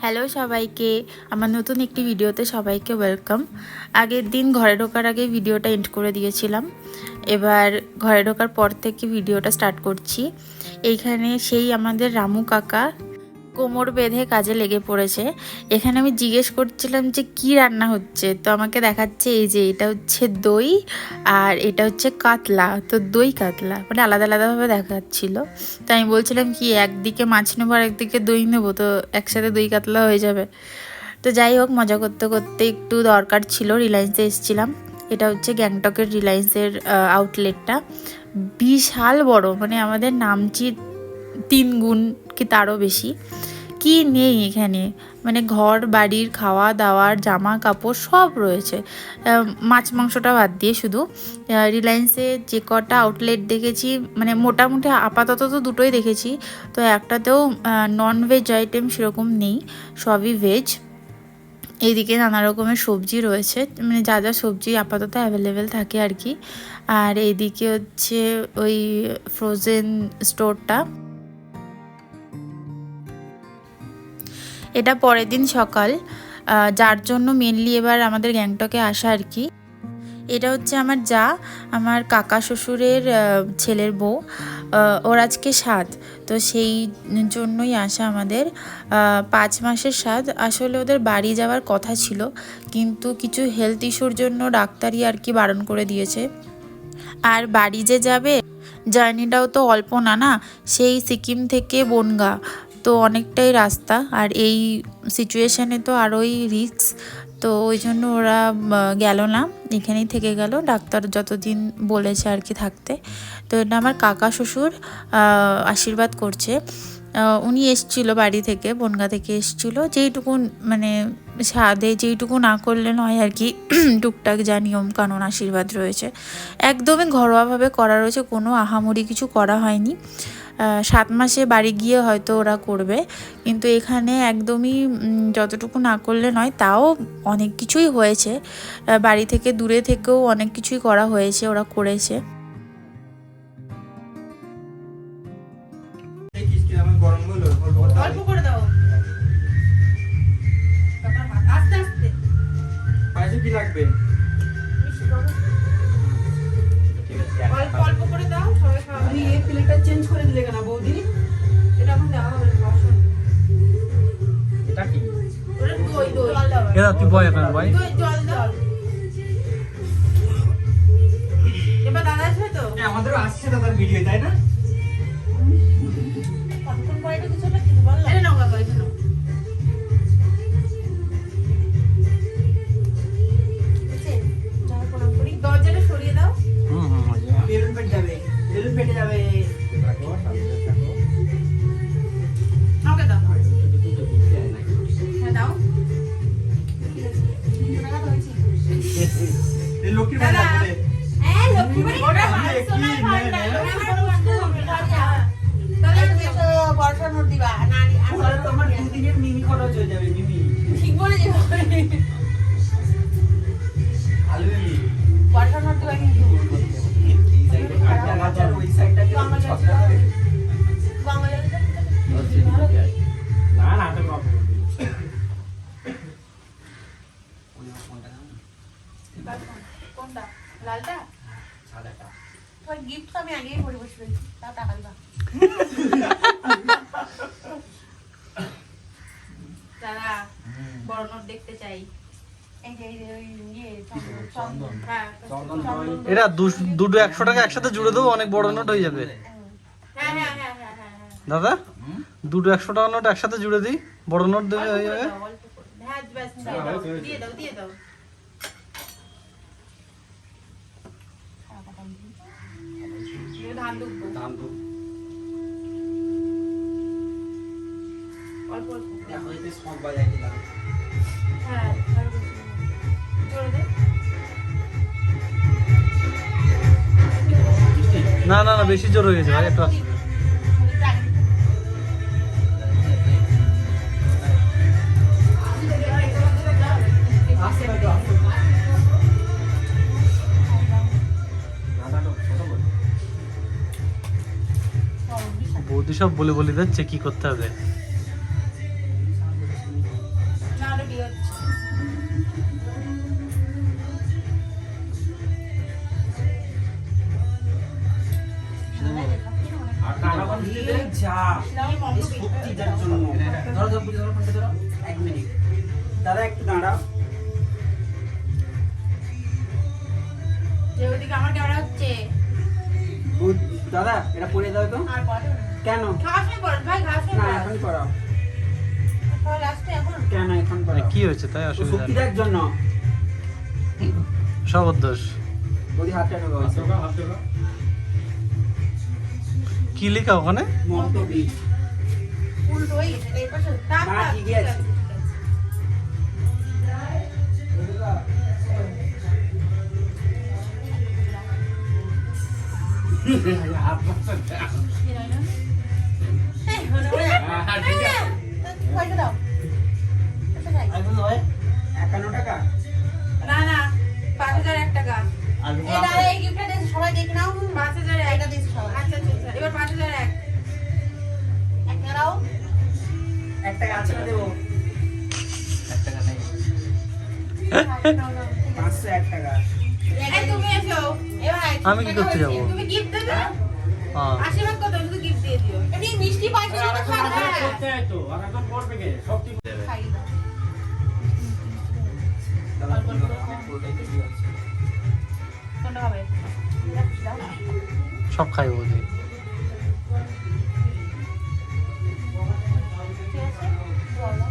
Hello সবাইকে, আমার নতুন একটি ভিডিওতে সবাইকে ওয়েলকাম। আগের দিন ঘরে ঢোকার আগে ভিডিওটা এন্ড করে দিয়েছিলাম, এবার ঘরে ঢোকার পর থেকে ভিডিওটা স্টার্ট করছি। এইখানে সেই আমাদের রামু কাকা কোমর বেঁধে কাজে লেগে পড়েছে। এখানে আমি জিজ্ঞেস করছিলাম যে কি রান্না হচ্ছে, তো আমাকে দেখাচ্ছে এই যে এটা হচ্ছে দই আর এটা হচ্ছে কাতলা। তো দই কাতলা মানে আলাদা আলাদাভাবে দেখাচ্ছিল। তো আমি বলছিলাম কি একদিকে মাছ নেবো আর একদিকে দই নেবো, তো একসাথে দই কাতলা হয়ে যাবে। তো যাই হোক, মজা করতে করতে একটু দরকার ছিল, রিলায়েন্সে এসেছিলাম। এটা হচ্ছে গ্যাংটকের রিলায়েন্সের আউটলেটটা, বিশাল বড়, মানে আমাদের নামচির 3 গুণ কি তারও বেশি। কি নেই এখানে, মানে ঘর বাড়ির খাওয়া দাওয়ার জামা কাপড় সব রয়েছে, মাছ মাংসটা বাদ দিয়ে। শুধু রিলায়েন্সে যে কটা আউটলেট দেখেছি, মানে মোটামুটি আপাতত তো দুটোই দেখেছি, তো একটাতেও নন ভেজ আইটেম সেরকম নেই, সবই ভেজ। এইদিকে নানা রকমের সবজি রয়েছে, মানে যা যা সবজি আপাতত অ্যাভেলেবেল থাকে আর কি। আর এইদিকে হচ্ছে ওই ফ্রোজেন স্টোরটা। এটা পরের দিন সকাল, যার জন্য মেনলি এবার আমাদের গ্যাংটকে আসা আর কি। এটা হচ্ছে আমার যা, আমার কাকা শ্বশুরের ছেলের বউ, ওর আজকে সাধ, তো সেই জন্যই আসা আমাদের। 5 মাসের সাধ। আসলে ওদের বাড়ি যাওয়ার কথা ছিল, কিন্তু কিছু হেলথ ইস্যুর জন্য ডাক্তারই আর কি বারণ করে দিয়েছে। আর বাড়ি যে যাবে, জার্নিটাও তো অল্প না না, সেই সিকিম থেকে বনগাঁ, তো অনেকটাই রাস্তা, আর এই সিচুয়েশানে তো আরোই রিস্ক। তো ওই জন্য ওরা গেল না, এখানেই থেকে গেল, ডাক্তার যতদিন বলেছে আর কি থাকতে। তো এটা আমার কাকা শ্বশুর আশীর্বাদ করছে। উনি এসছিল বাড়ি থেকে, বনগাঁ থেকে এসছিল, যেইটুকু মানে সাধে যেইটুকু না করলে নয় আর কি, টুকটাক যা নিয়ম কানুন আশীর্বাদ রয়েছে একদমই ঘরোয়াভাবে করা রয়েছে, কোনো আহামরি কিছু করা হয়নি। 7 মাসে বাড়ি গিয়ে হয়তো ওরা করবে, কিন্তু এখানে একদমই যতটুকু না করলে নয়, তাও অনেক কিছুই হয়েছে। বাড়ি থেকে দূরে থেকেও অনেক কিছুই করা হয়েছে, ওরা করেছে। অল্প করে দাও, আস্তে আস্তে। পাইছে কি লাগবে? অল্প অল্প করে দাও, সবাই খাবে। আমি এই প্লেটটা চেঞ্জ করে দিলে কেন বৌদি? এটা এখন দেওয়া হবে না, বাসন। এটা কি? ওটা দই দই এরা তুই বয় এখন ভাই। দই জল দাও। এবার দাদা আসবে তো? আমাদেরও আসছে দাদার ভিডিও, তাই না? কতক্ষণ পরে এটা কিছুটা খেতে বললাম। আরে নাও বাবা, এটা নাও। বুঝছে? যাও প্রণাম করি। দরজাটা সরিয়ে দাও। বেলুন পেটে যাবে, বেলুন পেটে যাবে। আমাকে দাও। হ্যাঁ দাও। টাকা তো হয়েছে। এই লক্ষ্মীর ভাই লাগবে। হ্যাঁ, লক্ষ্মী বাড়ি। ওটা সোনার ভান্ডার। তাহলে তুমি তো বর্ষা নোট দিবা। না তাহলে তো আমার দুদিনের মিনি খরচ হয়ে যাবে, মিনি। ঠিক বলেছি। আলু মিনি। বর্ষা নোট দিবা কিন্তু। এই সাইডে কাটা গাছ আর ওই সাইডটাকে ছত্রা করে। বাঙালিদের না না তো প্রবলেম। কোনটা? লালটা? সাদাটা। তোর গিফট আমি আগেই করে বসে রয়েছি, তাও টাকা দিবা। দাদা, বড় নোট দেখতে চাই। এই যে ওই ইয়ে চন্দন। হ্যাঁ, চন্দন। এটা দুটো 100 টাকা একসাথে জুড়ে দেবো, অনেক বড় নোট হয়ে যাবে। হ্যাঁ হ্যাঁ হ্যাঁ হ্যাঁ হ্যাঁ হ্যাঁ। দাদা, দুটো 100 টাকা নোট একসাথে জুড়ে দিই, বড় নোট দেবে অল্প হয়ে করে যাবে। দাও, অল্প করে। হ্যাঁ, ব্যাস দিয়ে দাও, দিয়ে দাও, দিয়ে দাও। ধান দুব্বো। অল্প অল্প। এখন এতে সব বাজাই দিলাম। হ্যাঁ, আরো বেশি। জোরে দে। না না না, বেশি জোর হয়ে গেছে ভাই, একটু আস্তে। আসতে হবে তো, আসতে হবে। বৌদি সব বলে বলে দিচ্ছে কি করতে হবে। যা এই শক্তিটার জন্য ধরো ধরো বুঝে ধরো ফোনটা ধরো 1 মিনিট দাদা একটু দাঁড়াও যে ওইদিকে আমার ক্যামেরা হচ্ছে দাদা এটা পড়ে দাও তো আর পড়াতে হবে না। কেন ঘাস হয়ে পড় ভাই ঘাস হয়ে না পড় এখন করাও তাহলে লাস্টে এখন কেন এখন মানে করাও কি হয়েছে তাই ও অসুবিধা নেই। শক্তিটার জন্য সব দোষ। ওই হাতটা ঢোকা হয়েছে কি লেখা ওখানে? মন্তবী উল্টো হয়ে গেছে এই পাশে থাক না, থাক, ঠিকই আছে। কি নয় না? এই, মনে করে পয়সা দাও পয়সা চাই। 51 টাকা না না 5001 টাকা এই দাঁড়া এই গিফটটা দিয়েছে সবাই দেখে নাও 5001 এটা দিয়েছে সবাই আচ্ছা আচ্ছা এবার 5001 এক দাঁড়াও 1 টাকা আছে না দেবো 1 টাকা নেই 501 টাকা এই তুমি এসো এবার আমি কি করতে যাবো? তুমি গিফট দেবে হ্যাঁ আশীর্বাদ করতে হবে, শুধু গিফট দিয়ে দিও এমনি মিষ্টি পাইছো না খাবে খাই দাও কোনটা খাবে দাও না সব খাই বলছি। ঠিক আছে বলো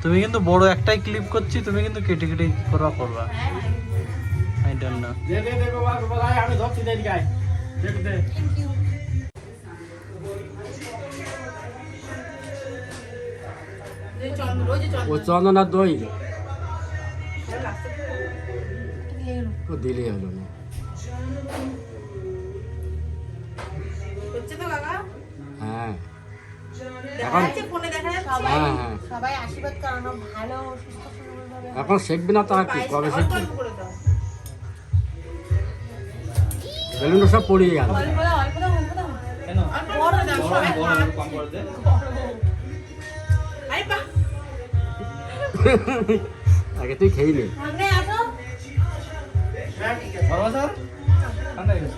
তুমি কিন্তু বড় একটাই ক্লিপ করছি, তুমি কিন্তু কেটে কেটে করবা হ্যাঁ আই ডোন্ট নো। আমি ধরছি দেখ গাই দেখ দে থ্যাংক ইউ রোজ ও চন্দনা দই চন্দ্র ও দিলেই হলো না। হচ্ছে তো কাকা হ্যাঁ দেখা যাচ্ছে ফোনে দেখা যাচ্ছে হ্যাঁ হ্যাঁ সবাই আশীর্বাদ করানো ভালো সুস্থ সবলভাবে এখন শিখবি না তা কি কবে অল্প শিখবি? অল্প করে দাও বেলুনটা সব পড়িয়ে গেল। অল্প দাও অল্প দাও অল্প দাও কেন অল্প বড় দাও সবাই কম করে দে আরে বাহ আগে তুই খেয়ে নে। সামনে আসো বাবা স্যার ঠান্ডা হয়ে গেছে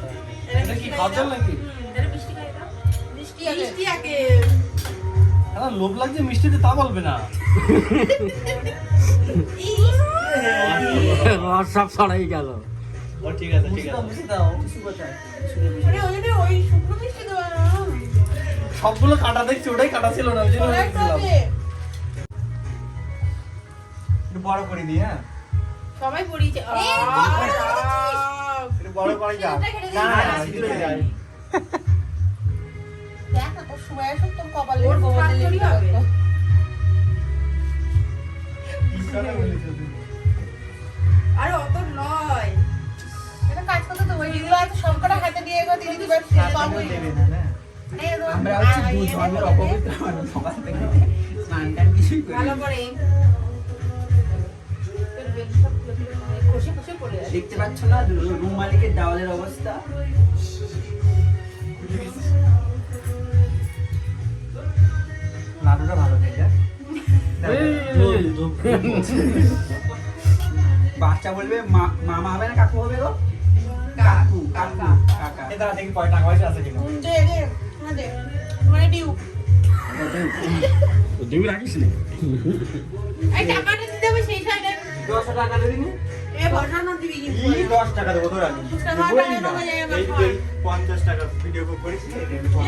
এটা কি খাওয়া জল নাকি এটা মিষ্টি খাই দাও মিষ্টি আগে এখন লোভ লাগছে মিষ্টিতে তা বলবে না রস সব ছড়াই গেল। ও ঠিক আছে ঠিক আছে আরে ওই যে ওই শুকনো মিষ্টি দাও না সবগুলো কাটা দেখছি ওটাই কাটা ছিল না ওই জন্য ওটাই তো আছে। একটু বড় করে দিই হ্যাঁ সবাই পড়িয়েছে একটু বড় করে যা না না সিদ্ধ হয়ে যায় দেখ না তোর সময় আসুক তোর কপালে গোবর দিলে হবে আরে অত নয় এটা কাজ করতে তো ওই যেগুলো আছে সবকটা হাতে দিয়ে গো দিদি দিবার কম হয়ে যাবে আমরা হচ্ছে দুই ধর্মের অপবিত্র মানুষ সকাল থেকে স্নান টান কিছুই করি ভালো না। করে খুশি খুশি পড়ে আছে দেখতে পাচ্ছ না রুম মালিকের দেওয়ালের অবস্থা লাডুটা ভালো খেয়ে বাচ্চা বলবে মামা হবে না কাকু হবে গো কাকু কাকু কাকা এটা দেখি কয় টাকা পয়সা আছে কিনা দে দে না দে মানে ডিউ ডিম রাখিস না। এই টাকাটা দিতে হবে সেই সাইডে 200 টাকা দিবি না এ ভরসানো দিবি কিন্তু কি 10 টাকা দেবো তোর আমি ফুচকা খাওয়া টাকা দেবো যায় আমার খাওয়া। এই 50 টাকা ভিডিও কল করিস না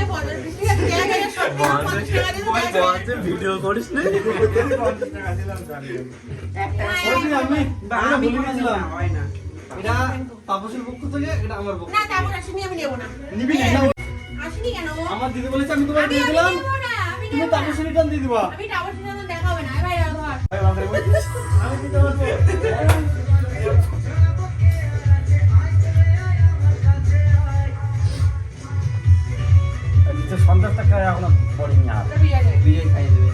এ বদল ঠিক আছে দেয়া গেলে সব 50 টাকা দিতে ভিডিও করিস না? 50 টাকা দিলাম তো আমি একটা বলছি আমি আমি ভুলে গেছিলাম হয় না এটা তাপসের পক্ষ থেকে এটা আমার পক্ষ না তেমন আসেনি আমি নেব না নিবি না না, আসেনি কেন আমার দিদি বলেছে আমি তোমায় আমি দিয়ে দিলাম নেব না আমি তুমি নেব না তাপসের রিটার্ন দিয়ে দিবা আমি টাওয়ার সিনেমা দেখা হবে না ভাই ধর ভাই বাবা আমি দিতে পারবো নিচে 50 টাকা এখন পড়িনি আর ঠিক আছে বিজয় খাইয়ে দেবে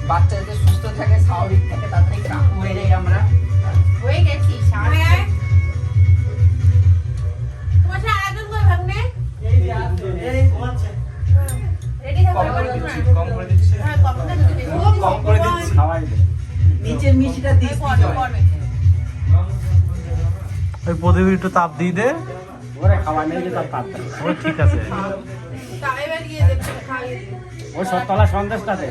বাচ্চা যাতে সুস্থ থাকে স্বাভাবিক থাকে তাড়াতাড়ি কাকু হয়ে যাই আমরা হয়ে গেছি সামনে আয় তোমার সাথে আরেকজন কই ভাবনে এই কমাচ্ছে রেডি থাকো কম করে দিচ্ছি হ্যাঁ কম করে দিতে কম করে দিচ্ছি খাওয়াই দে নিচের মিষ্টিটা দিস পড়বে পড়বে ওই প্রদীপ একটু তাপ দিয়ে দে। ওরে খাওয়া নেই যে তার পাত্তা। ও ঠিক আছে, এবার গিয়ে দেখতে খাইয়ে দিই। ওই সত্তলা সন্দেশটাতে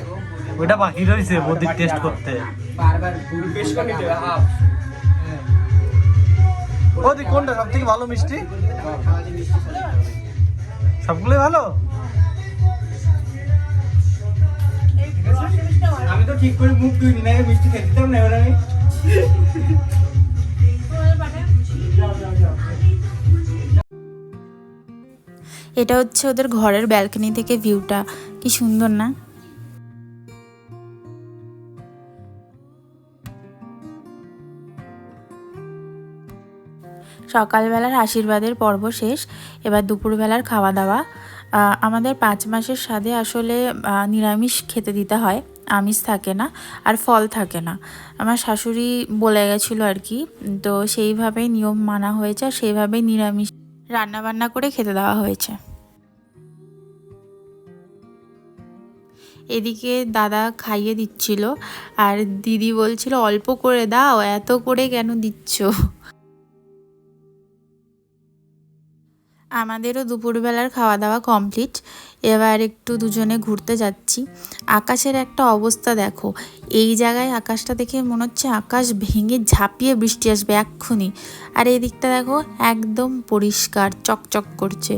ওইটা বাকি রয়েছে প্রদীপ টেস্ট করতে। বারবার বেশ করে নিতে হবে, হাফ। প্রদীপ কোনটা সব থেকে ভালো মিষ্টি? সবগুলোই ভালো। আমি তো ঠিক করে মুখ ধুইনি, না মিষ্টি খেতে দিতাম না এবার আমি। এটা হচ্ছে ওদের ঘরের ব্যালকনি থেকে ভিউটা, কি সুন্দর না? সকালবেলার আশীর্বাদের পর্ব শেষ, এবার দুপুরবেলার খাওয়া দাওয়া। আমাদের 5 মাসের সাথে আসলে নিরামিষ খেতে দিতে হয়, আমিষ থাকে না আর ফল থাকে না। আমার শাশুড়ি বলে গেছিলো আর কি, তো সেইভাবেই নিয়ম মানা হয়েছে আর সেইভাবেই নিরামিষ রান্নাবান্না করে খেতে দেওয়া হয়েছে। এদিকে দাদা খাইয়ে দিচ্ছিল আর দিদি বলছিল অল্প করে দাও, এত করে কেন দিচ্ছ? আমাদেরও দুপুরবেলার খাওয়া দাওয়া কমপ্লিট। এবার একটু দুজনে ঘুরতে যাচ্ছি। আকাশের একটা অবস্থা দেখো, এই জায়গায় আকাশটা দেখে মনে হচ্ছে আকাশ ভেঙে ঝাঁপিয়ে বৃষ্টি আসবে এক্ষুনি। আর এই দিকটা দেখো একদম পরিষ্কার চকচক করছে।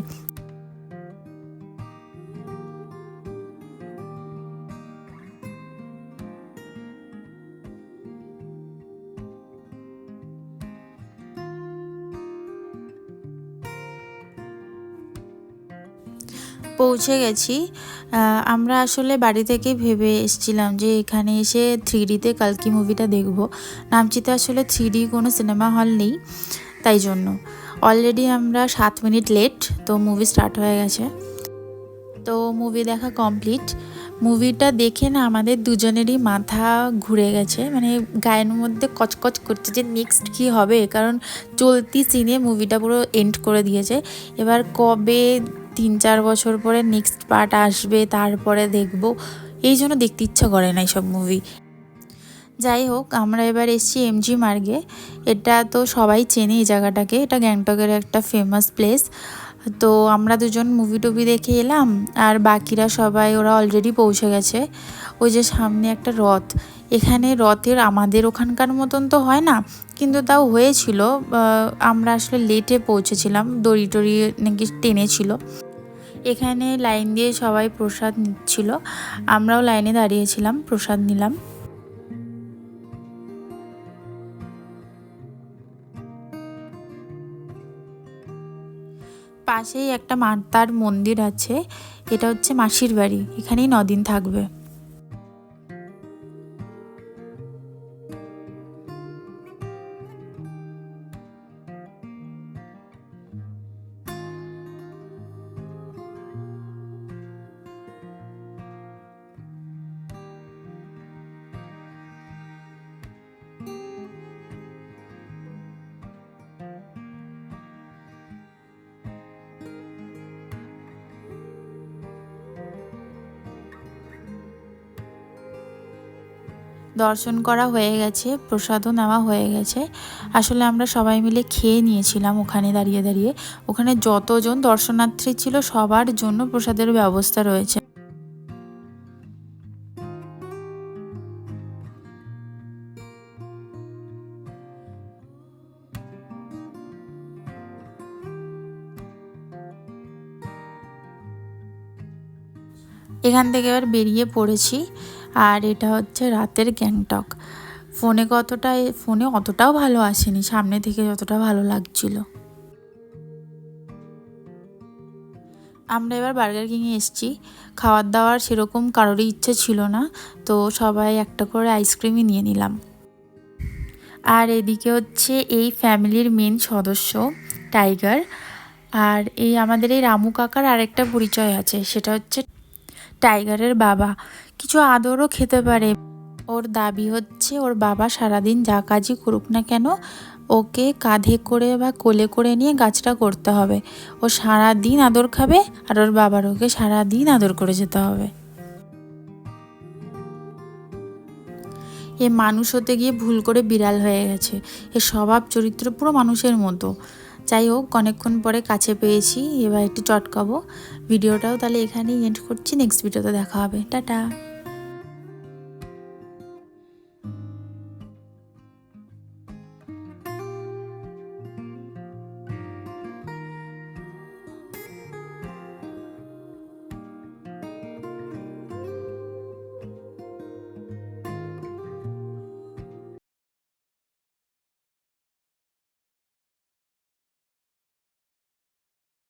পৌঁছে গেছি। আমরা আসলে বাড়ি থেকে ভেবে এসেছিলাম যে এখানে এসে 3Dতে কালকি মুভিটা দেখব। নামচিতে আসলে 3D কোনো সিনেমা হল নেই, তাই জন্য অলরেডি আমরা 7 মিনিট লেট, তো মুভি স্টার্ট হয়ে গেছে। তো মুভি দেখা কমপ্লিট। মুভিটা দেখে না আমাদের দুজনেরই মাথা ঘুরে গেছে, মানে গায়ের মধ্যে কচকচ করছে যে নেক্সট কী হবে, কারণ চলতি সিনে মুভিটা পুরো এন্ড করে দিয়েছে। এবার কবে 3-4 বছর পরে নেক্সট পার্ট আসবে তারপরে দেখব, এই জন্য দেখতে ইচ্ছা করে না এইসব মুভি। যাই হোক, আমরা এবার এসেছি MG মার্গে। এটা তো সবাই চেনে এই জায়গাটাকে, এটা গ্যাংটকের একটা ফেমাস প্লেস। তো আমরা দুজন মুভি টুভি দেখে এলাম আর বাকিরা সবাই ওরা অলরেডি পৌঁছে গেছে। ওই যে সামনে একটা রথ, এখানে রথের আমাদের ওখানকার মতন তো হয় না, কিন্তু তাও হয়েছিল। আমরা আসলে লেটে পৌঁছেছিলাম, দড়ি টড়ি নাকি টেনেছিল। এখানে লাইন দিয়ে সবাই প্রসাদ নিচ্ছিল, আমরাও লাইনে দাঁড়িয়েছিলাম, প্রসাদ নিলাম। পাশেই একটা মাতার মন্দির আছে, এটা হচ্ছে মাসির বাড়ি, এখানেই 9 দিন থাকবে। দর্শন করা হয়ে গেছে, প্রসাদও নেওয়া হয়ে গেছে। আসলে আমরা সবাই মিলে খেয়ে নিয়েছিলাম ওখানে দাঁড়িয়ে দাঁড়িয়ে। ওখানে যতজন দর্শনার্থী ছিল সবার জন্য প্রসাদের ব্যবস্থা রয়েছে। এখান থেকে এবার বেরিয়ে পড়েছি। আর এটা হচ্ছে রাতের গ্যাংটক। ফোনে অতটাও ভালো আসেনি, সামনে থেকে যতটা ভালো লাগছিল। আমরা এবার বার্গার কিংয়ে এসেছি। খাওয়ার দাওয়ার সেরকম কারোরই ইচ্ছে ছিল না, তো সবাই একটা করে আইসক্রিমই নিয়ে নিলাম। আর এদিকে হচ্ছে এই ফ্যামিলির মেন সদস্য টাইগার। আর এই আমাদের এই রামু কাকার আরেকটা পরিচয় আছে, সেটা হচ্ছে টাইগারের বাবা। কিছু আদরও খেতে পারে। ওর দাবি হচ্ছে ওর বাবা সারাদিন যা কাজই করুক না কেন, ওকে কাঁধে করে বা কোলে করে নিয়ে কাজটা করতে হবে। ও সারাদিন আদর খাবে আর ওর বাবার ওকে সারাদিন আদর করে যেতে হবে। এ মানুষ হতে গিয়ে ভুল করে বিড়াল হয়ে গেছে। এর স্বভাব চরিত্র পুরো মানুষের মতো। যাই হোক, অনেকক্ষণ পরে কাছে পেয়েছি, এবার একটু চটকাবো। ভিডিওটাও তাহলে এখানেই এন্ড করছি, নেক্সট ভিডিওতে দেখা হবে, টাটা।